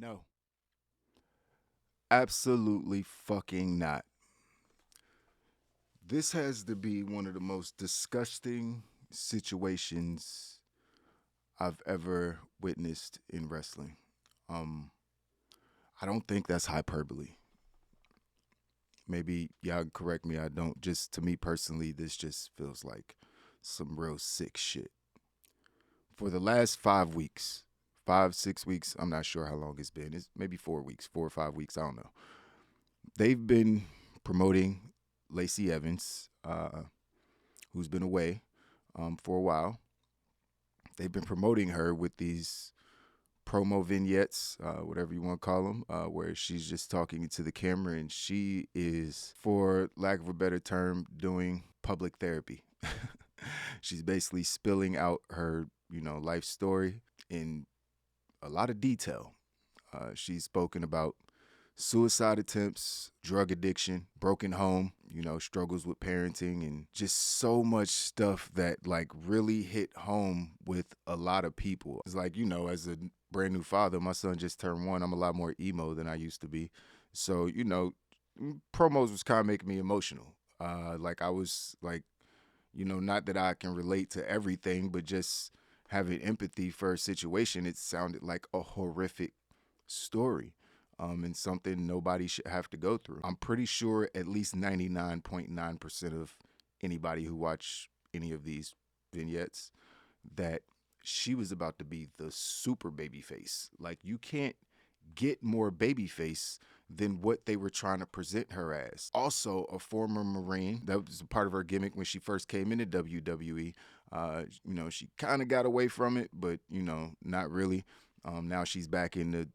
No, absolutely fucking not. This has to be one of the most disgusting situations I've ever witnessed in wrestling. Um, I don't think that's hyperbole. Maybe y'all can correct me. I don't. Just to me personally, this just feels like some real sick shit. For the last 5 weeks, 5, 6 weeks, I'm not sure how long it's been. It's maybe 4 weeks, 4 or 5 weeks. I don't know. They've been promoting Lacey Evans, who's been away for a while. They've been promoting her with these promo vignettes, whatever you want to call them, where she's just talking to the camera and she is, for lack of a better term, doing public therapy. She's basically spilling out her, life story in a lot of detail. She's spoken about suicide attempts, drug addiction, broken home, struggles with parenting, and just so much stuff that like really hit home with a lot of people. It's like, as a brand new father, my son just turned 1. I'm a lot more emo than I used to be. So, promos was kind of making me emotional. Like I was like, not that I can relate to everything, but just having empathy for a situation, it sounded like a horrific story, and something nobody should have to go through. I'm pretty sure at least 99.9% of anybody who watched any of these vignettes that she was about to be the super baby face. Like, you can't get more baby face than what they were trying to present her as. Also, a former Marine. That was a part of her gimmick when she first came into WWE. She kind of got away from it, but, not really. Now she's back in the,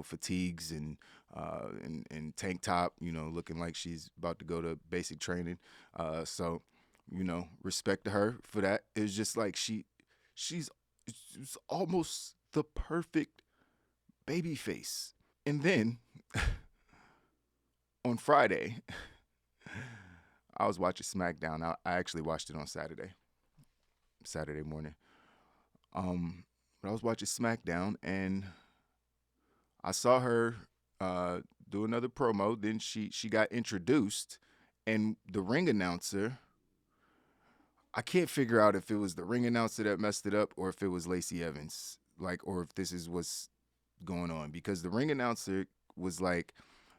fatigues and tank top, looking like she's about to go to basic training. So, respect to her for that. It's just like she's it's almost the perfect baby face. And then on Friday, I was watching SmackDown. I actually watched it on Saturday morning. But I was watching SmackDown and I saw her do another promo. Then she got introduced, and the ring announcer. I can't figure out if it was the ring announcer that messed it up or if it was Lacey Evans, or if this is what's going on, because the ring announcer was like,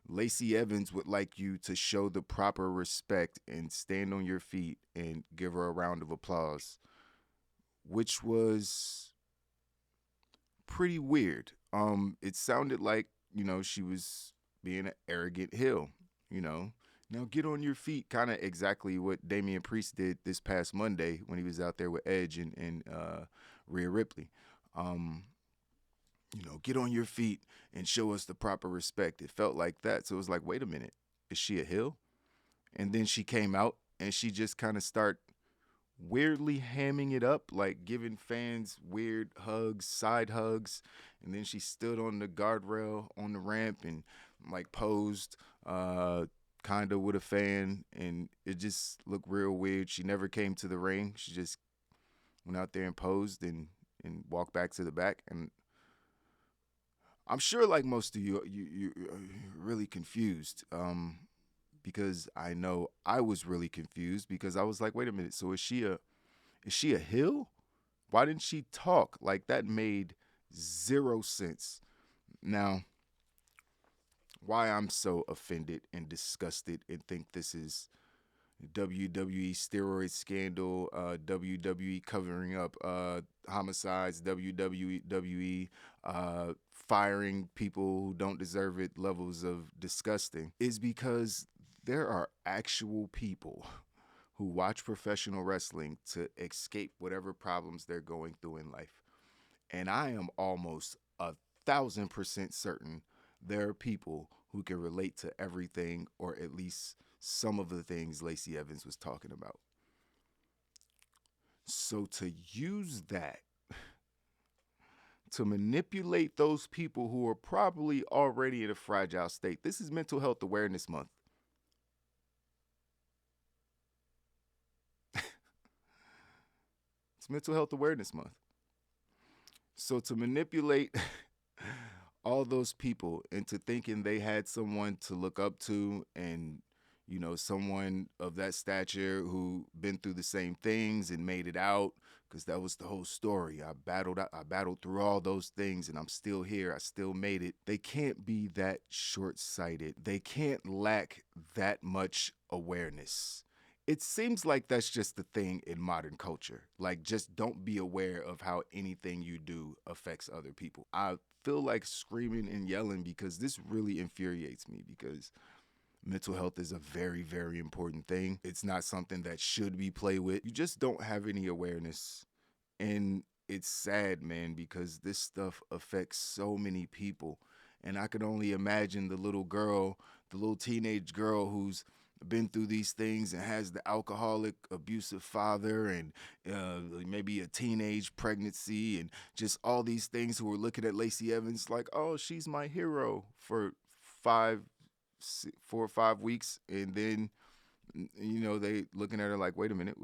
Lacey Evans would like you to show the proper respect and stand on your feet and give her a round of applause, which was pretty weird. It sounded like, she was being an arrogant heel, you know. Now get on your feet, kind of exactly what Damian Priest did this past Monday when he was out there with Edge and Rhea Ripley. Um, get on your feet and show us the proper respect. It felt like that. So it was like, wait a minute, is she a heel? And then she came out and she just kind of start weirdly hamming it up, like giving fans weird hugs, side hugs. And then she stood on the guardrail on the ramp and like posed kind of with a fan. And it just looked real weird. She never came to the ring. She just went out there and posed and walked back to the back. And I'm sure, like most of you, you're really confused, because I know I was really confused because I was like, wait a minute, so is she a heel? Why didn't she talk? Like, that made zero sense. Now, why I'm so offended and disgusted and think this is WWE steroid scandal, WWE covering up homicides, WWE firing people who don't deserve it, levels of disgusting, is because there are actual people who watch professional wrestling to escape whatever problems they're going through in life. And I am almost 1,000% certain there are people who can relate to everything, or at least some of the things Lacey Evans was talking about. So to use that to manipulate those people who are probably already in a fragile state, this is Mental Health Awareness Month. It's Mental Health Awareness Month. So to manipulate all those people into thinking they had someone to look up to, and someone of that stature who been through the same things and made it out, because that was the whole story. I battled through all those things, and I'm still here. I still made it. They can't be that short-sighted. They can't lack that much awareness. It seems like that's just the thing in modern culture. Like, just don't be aware of how anything you do affects other people. I feel like screaming and yelling because this really infuriates me, because mental health is a very, very important thing. It's not something that should be played with. You just don't have any awareness. And it's sad, man, because this stuff affects so many people. And I could only imagine the little girl, the little teenage girl who's been through these things and has the alcoholic, abusive father, and maybe a teenage pregnancy, and just all these things, who are looking at Lacey Evans like, oh, she's my hero for 4 or 5 weeks. And then, they looking at her like, wait a minute,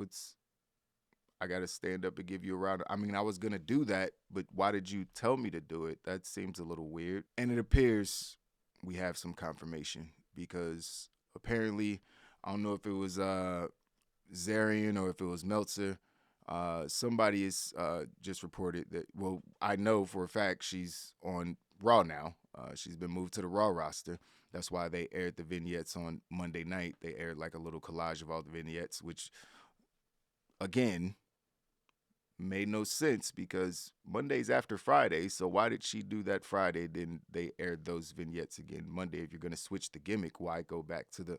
I got to stand up and give you a round. I mean, I was going to do that, but why did you tell me to do it? That seems a little weird. And it appears we have some confirmation, because apparently, I don't know if it was Zarian or if it was Meltzer. Somebody is just reported that, well, I know for a fact she's on Raw now. She's been moved to the Raw roster. That's why they aired the vignettes on Monday night. They aired like a little collage of all the vignettes, which, again, made no sense, because Monday's after Friday. So why did she do that Friday? Then they aired those vignettes again Monday. If you're going to switch the gimmick, why go back to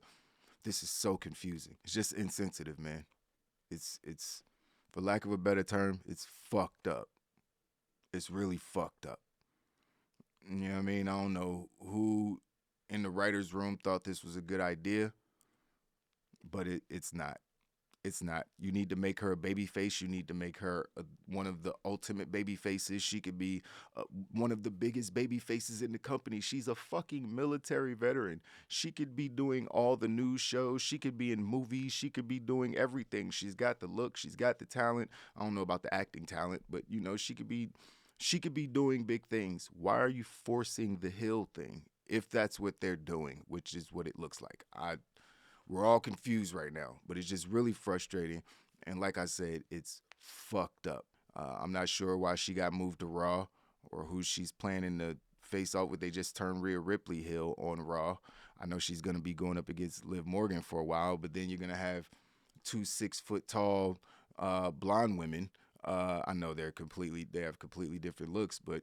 this is so confusing. It's just insensitive, man. It's for lack of a better term, it's fucked up. It's really fucked up. You know what I mean? I don't know who in the writer's room thought this was a good idea, but it's not. It's not. You need to make her a baby face. You need to make her one of the ultimate baby faces. She could be one of the biggest baby faces in the company. She's a fucking military veteran. She could be doing all the news shows. She could be in movies. She could be doing everything. She's got the look. She's got the talent. I don't know about the acting talent, but she could be doing big things. Why are you forcing the heel thing if that's what they're doing, which is what it looks like? We're all confused right now, but it's just really frustrating. And like I said, it's fucked up. I'm not sure why she got moved to Raw, or who she's planning to face off with. They just turned Rhea Ripley heel on Raw. I know she's going to be going up against Liv Morgan for a while, but then you're going to have 2 6-foot-tall blonde women. I know they have completely different looks, but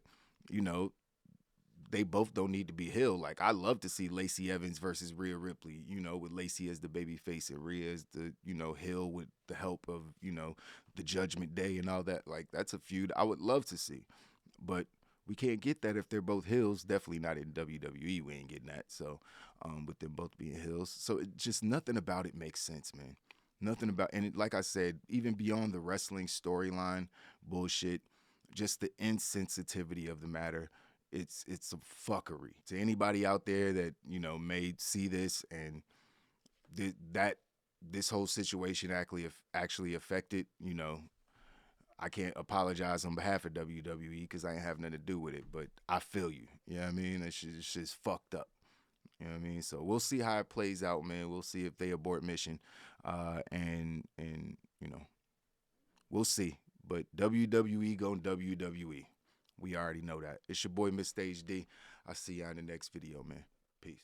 they both don't need to be heel. Like, I love to see Lacey Evans versus Rhea Ripley, with Lacey as the baby face and Rhea as the, heel, with the help of, the Judgment Day and all that. Like, that's a feud I would love to see. But we can't get that if they're both heels. Definitely not in WWE. We ain't getting that. So, with them both being heels. So, just nothing about it makes sense, man. Nothing about, and like I said, even beyond the wrestling storyline bullshit, just the insensitivity of the matter. It's some fuckery. To anybody out there that may see this and that this whole situation actually affected, I can't apologize on behalf of WWE, because I ain't have nothing to do with it. But I feel you. You know what I mean? It's just fucked up. You know what I mean? So we'll see how it plays out, man. We'll see if they abort mission, and we'll see. But WWE going WWE. We already know that. It's your boy, Miss Stage D. I'll see y'all in the next video, man. Peace.